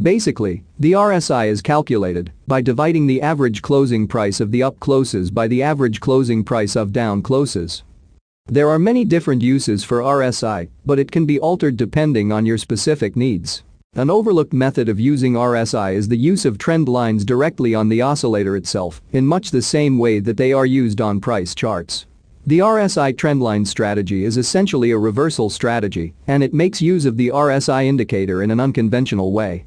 Basically, the RSI is calculated by dividing the average closing price of the up closes by the average closing price of down closes. There are many different uses for RSI, but it can be altered depending on your specific needs. An overlooked method of using RSI is the use of trend lines directly on the oscillator itself, in much the same way that they are used on price charts. The RSI trendline strategy is essentially a reversal strategy, and it makes use of the RSI indicator in an unconventional way.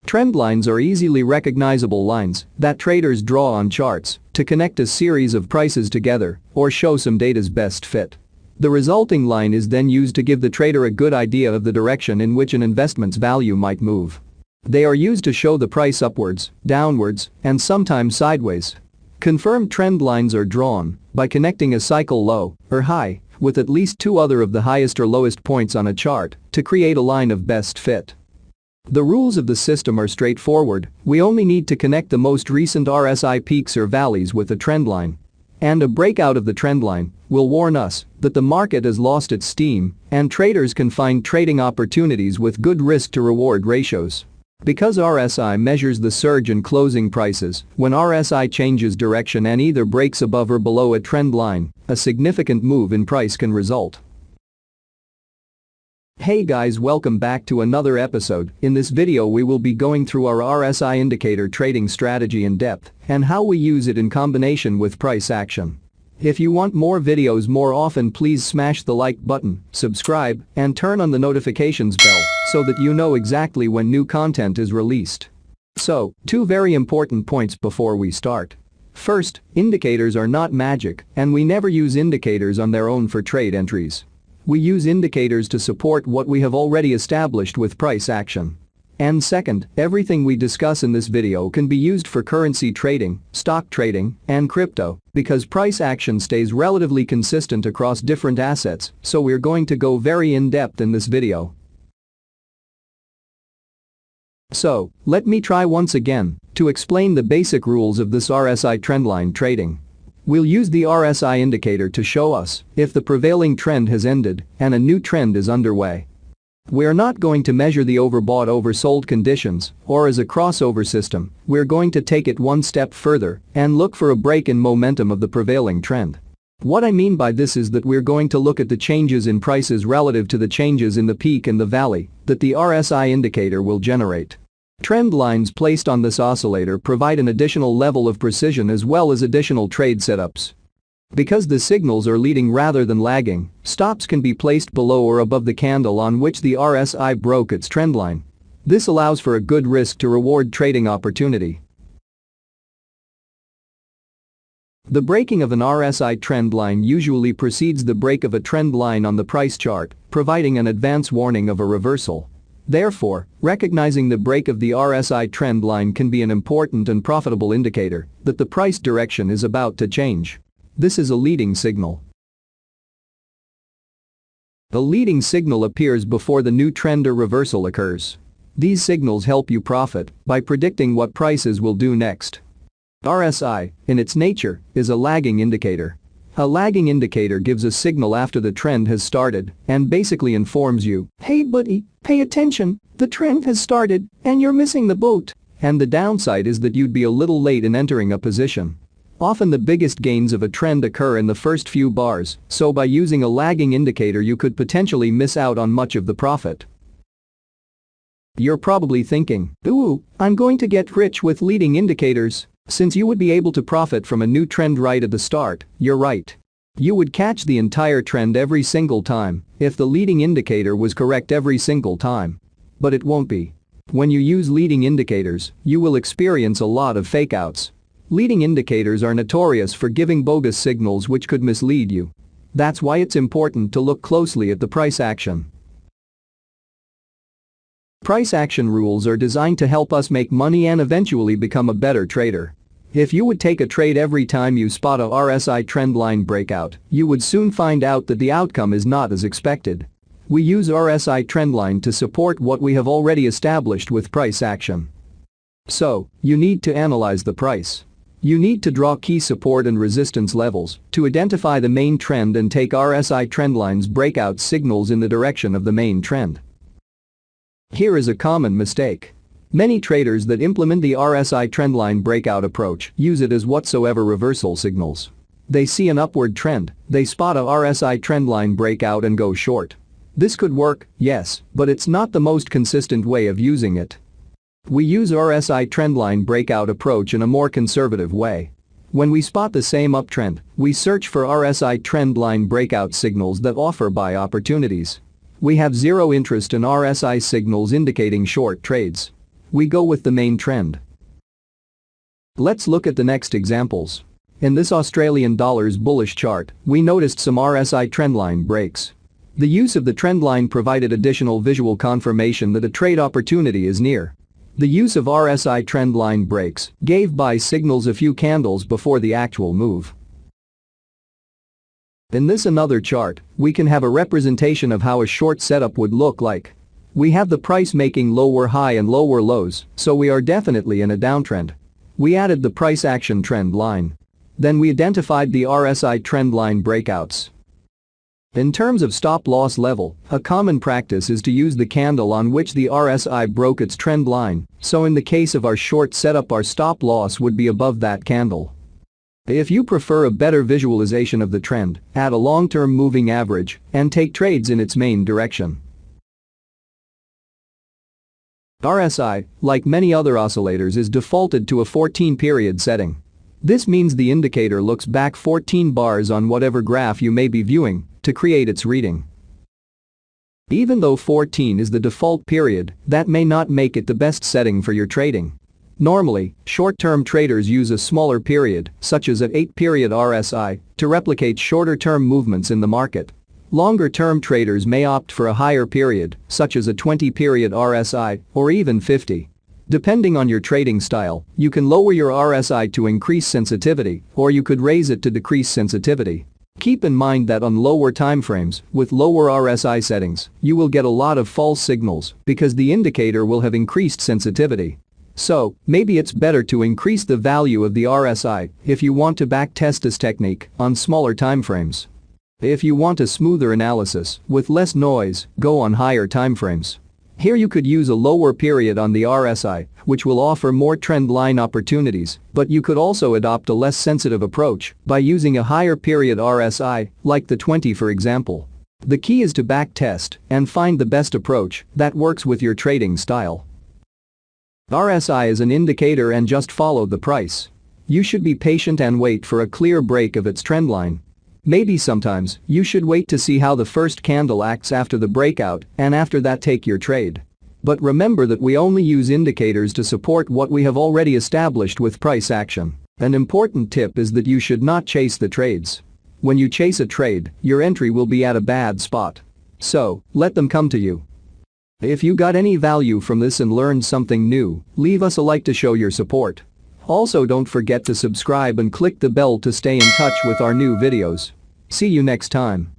Trend lines are easily recognizable lines that traders draw on charts to connect a series of prices together or show some data's best fit. The resulting line is then used to give the trader a good idea of the direction in which an investment's value might move. They are used to show the price upwards, downwards, and sometimes sideways. Confirmed trend lines are drawn by connecting a cycle low or high with at least two other of the highest or lowest points on a chart to create a line of best fit. The rules of the system are straightforward. We only need to connect the most recent RSI peaks or valleys with a trend line. And a breakout of the trend line will warn us that the market has lost its steam and traders can find trading opportunities with good risk to reward ratios. Because RSI measures the surge in closing prices, when RSI changes direction and either breaks above or below a trend line, a significant move in price can result. Hey guys, welcome back to another episode. In this video we will be going through our RSI indicator trading strategy in depth and how we use it in combination with price action. If you want more videos more often, please smash the like button, subscribe, and turn on the notifications bell so that you know exactly when new content is released. So, two very important points before we start. First, indicators are not magic, and we never use indicators on their own for trade entries. We use indicators to support what we have already established with price action. And second, everything we discuss in this video can be used for currency trading, stock trading, and crypto, because price action stays relatively consistent across different assets, so we're going to go very in-depth in this video. So, let me try once again to explain the basic rules of this RSI trendline trading. We'll use the RSI indicator to show us if the prevailing trend has ended and a new trend is underway. We're not going to measure the overbought-oversold conditions or as a crossover system. We're going to take it one step further and look for a break in momentum of the prevailing trend. What I mean by this is that we're going to look at the changes in prices relative to the changes in the peak and the valley that the RSI indicator will generate. Trend lines placed on this oscillator provide an additional level of precision as well as additional trade setups. Because the signals are leading rather than lagging, stops can be placed below or above the candle on which the RSI broke its trend line. This allows for a good risk to reward trading opportunity. The breaking of an RSI trend line usually precedes the break of a trend line on the price chart, providing an advance warning of a reversal. Therefore, recognizing the break of the RSI trend line can be an important and profitable indicator that the price direction is about to change. This is a leading signal. A leading signal appears before the new trend or reversal occurs. These signals help you profit by predicting what prices will do next. RSI, in its nature, is a lagging indicator. A lagging indicator gives a signal after the trend has started and basically informs you, "Hey buddy, pay attention, the trend has started and you're missing the boat." And the downside is that you'd be a little late in entering a position. Often the biggest gains of a trend occur in the first few bars, so by using a lagging indicator you could potentially miss out on much of the profit. You're probably thinking, "Ooh, I'm going to get rich with leading indicators." Since you would be able to profit from a new trend right at the start, you're right. You would catch the entire trend every single time if the leading indicator was correct every single time. But it won't be. When you use leading indicators, you will experience a lot of fakeouts. Leading indicators are notorious for giving bogus signals which could mislead you. That's why it's important to look closely at the price action. Price action rules are designed to help us make money and eventually become a better trader. If you would take a trade every time you spot a RSI trendline breakout, you would soon find out that the outcome is not as expected. We use RSI trendline to support what we have already established with price action. So, you need to analyze the price. You need to draw key support and resistance levels to identify the main trend and take RSI trendline's breakout signals in the direction of the main trend. Here is a common mistake. Many traders that implement the RSI trendline breakout approach use it as whatsoever reversal signals. They see an upward trend, they spot a RSI trendline breakout and go short. This could work, yes, but it's not the most consistent way of using it. We use RSI trendline breakout approach in a more conservative way. When we spot the same uptrend, we search for RSI trendline breakout signals that offer buy opportunities. We have zero interest in RSI signals indicating short trades. We go with the main trend. Let's look at the next examples. In this Australian dollars bullish chart, we noticed some RSI trendline breaks. The use of the trendline provided additional visual confirmation that a trade opportunity is near. The use of RSI trendline breaks gave buy signals a few candles before the actual move. In this another chart, we can have a representation of how a short setup would look like. We have the price making lower high and lower lows, so we are definitely in a downtrend. We added the price action trend line. Then we identified the RSI trendline breakouts. In terms of stop loss level, a common practice is to use the candle on which the RSI broke its trend line, so in the case of our short setup our stop loss would be above that candle. If you prefer a better visualization of the trend, add a long-term moving average and take trades in its main direction. RSI, like many other oscillators, is defaulted to a 14-period setting. This means the indicator looks back 14 bars on whatever graph you may be viewing to create its reading. Even though 14 is the default period, that may not make it the best setting for your trading. Normally, short-term traders use a smaller period, such as an 8-period RSI, to replicate shorter-term movements in the market. Longer-term traders may opt for a higher period, such as a 20-period RSI, or even 50. Depending on your trading style, you can lower your RSI to increase sensitivity, or you could raise it to decrease sensitivity. Keep in mind that on lower timeframes, with lower RSI settings, you will get a lot of false signals because the indicator will have increased sensitivity. So, maybe it's better to increase the value of the RSI if you want to backtest this technique on smaller timeframes. If you want a smoother analysis with less noise, go on higher timeframes. Here you could use a lower period on the RSI, which will offer more trend line opportunities, but you could also adopt a less sensitive approach by using a higher period RSI, like the 20 for example. The key is to backtest and find the best approach that works with your trading style. RSI is an indicator and just follow the price. You should be patient and wait for a clear break of its trend line. Maybe sometimes you should wait to see how the first candle acts after the breakout and after that take your trade. But remember that we only use indicators to support what we have already established with price action. An important tip is that you should not chase the trades. When you chase a trade, your entry will be at a bad spot. So, let them come to you. If you got any value from this and learned something new, leave us a like to show your support. Also don't forget to subscribe and click the bell to stay in touch with our new videos. See you next time.